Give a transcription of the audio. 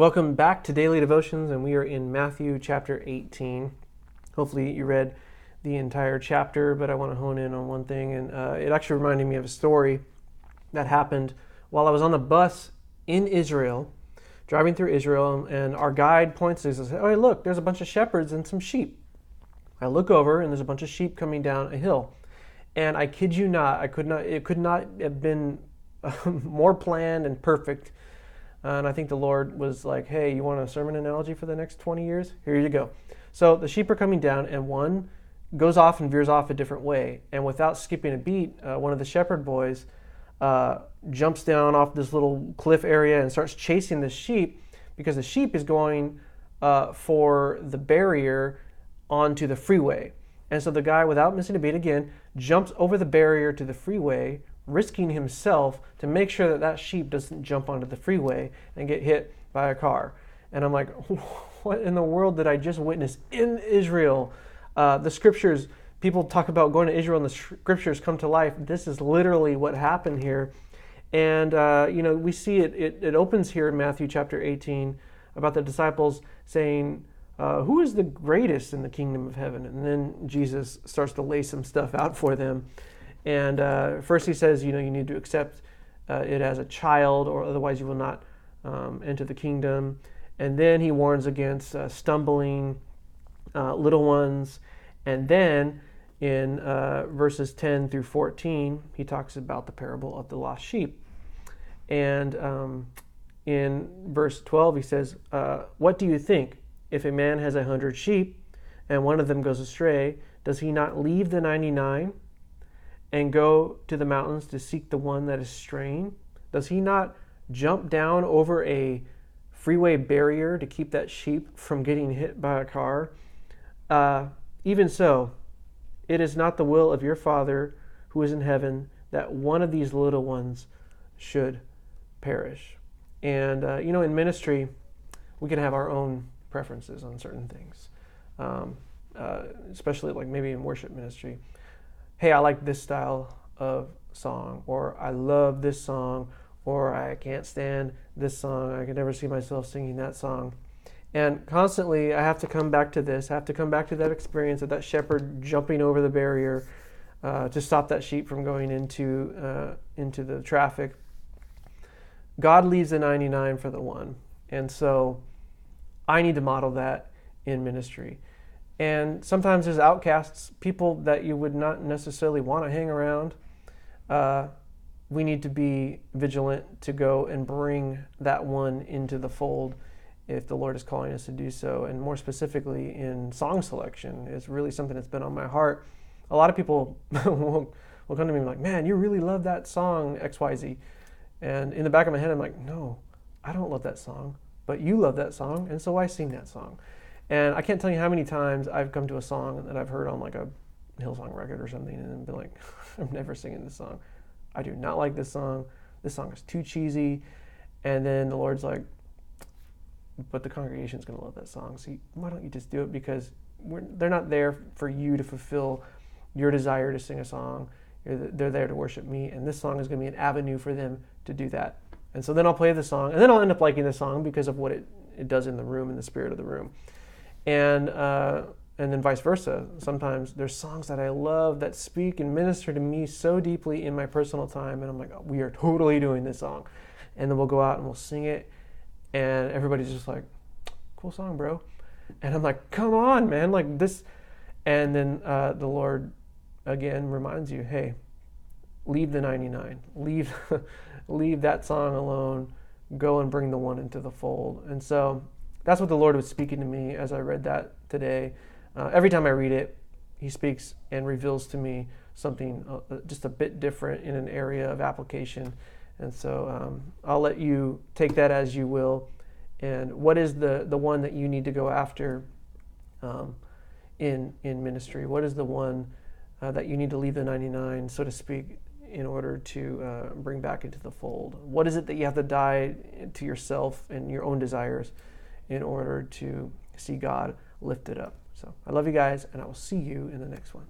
Welcome back to Daily Devotions, and we are in Matthew chapter 18. Hopefully you read the entire chapter, but I want to hone in on one thing, and it actually reminded me of a story that happened while I was on the bus in Israel, driving through Israel, and our guide points to us and says, "Oh, hey, look, there's a bunch of shepherds and some sheep." I look over, and there's a bunch of sheep coming down a hill, and I kid you not, it could not have been more planned and perfect. And I think the Lord was like, hey, you want a sermon analogy for the next 20 years? Here you go. So the sheep are coming down, and one goes off and veers off a different way. And without skipping a beat, one of the shepherd boys jumps down off this little cliff area and starts chasing the sheep because the sheep is going for the barrier onto the freeway. And so the guy, without missing a beat again, jumps over the barrier to the freeway, risking himself to make sure that that sheep doesn't jump onto the freeway and get hit by a car. And I'm like, what in the world did I just witness in Israel? The scriptures, people talk about going to Israel and the scriptures come to life. This is literally what happened here. And, we see it opens here in Matthew chapter 18 about the disciples saying, who is the greatest in the kingdom of heaven? And then Jesus starts to lay some stuff out for them. And first he says, you need to accept it as a child, or otherwise you will not enter the kingdom. And then he warns against stumbling little ones. And then in verses 10 through 14, he talks about the parable of the lost sheep. And in verse 12, he says, what do you think? If a man has 100 sheep and one of them goes astray, does he not leave the 99 and go to the mountains to seek the one that is straying? Does he not jump down over a freeway barrier to keep that sheep from getting hit by a car? Even so, it is not the will of your Father who is in heaven that one of these little ones should perish. And, in ministry, we can have our own preferences on certain things, especially like maybe in worship ministry. Hey, I like this style of song, or I love this song, or I can't stand this song. I can never see myself singing that song. And constantly I have to come back to this. I have to come back to that experience of that shepherd jumping over the barrier to stop that sheep from going into the traffic. God leaves the 99 for the one. And so I need to model that in ministry. And sometimes there's outcasts, people that you would not necessarily want to hang around. We need to be vigilant to go and bring that one into the fold if the Lord is calling us to do so. And more specifically in song selection is really something that's been on my heart. A lot of people will come to me and be like, man, you really love that song, XYZ. And in the back of my head, I'm like, no, I don't love that song, but you love that song, and so I sing that song. And I can't tell you how many times I've come to a song that I've heard on like a Hillsong record or something and been like, I'm never singing this song. I do not like this song. This song is too cheesy. And then the Lord's like, but the congregation's going to love that song. So why don't you just do it? Because they're not there for you to fulfill your desire to sing a song. They're there to worship me. And this song is going to be an avenue for them to do that. And so then I'll play the song. And then I'll end up liking the song because of what it does in the room and the spirit of the room. And then vice versa. Sometimes there's songs that I love that speak and minister to me so deeply in my personal time, and I'm like, oh, we are totally doing this song. And then we'll go out and we'll sing it, and everybody's just like, cool song, bro. And I'm like, come on, man, like this. And then the Lord again reminds you, hey, leave the 99, leave that song alone, go and bring the one into the fold. And so that's what the Lord was speaking to me as I read that today. Every time I read it, he speaks and reveals to me something just a bit different in an area of application. And so I'll let you take that as you will. And what is the one that you need to go after in ministry? What is the one that you need to leave the 99, so to speak, in order to bring back into the fold? What is it that you have to die to yourself and your own desires in order to see God lifted up? So I love you guys, and I will see you in the next one.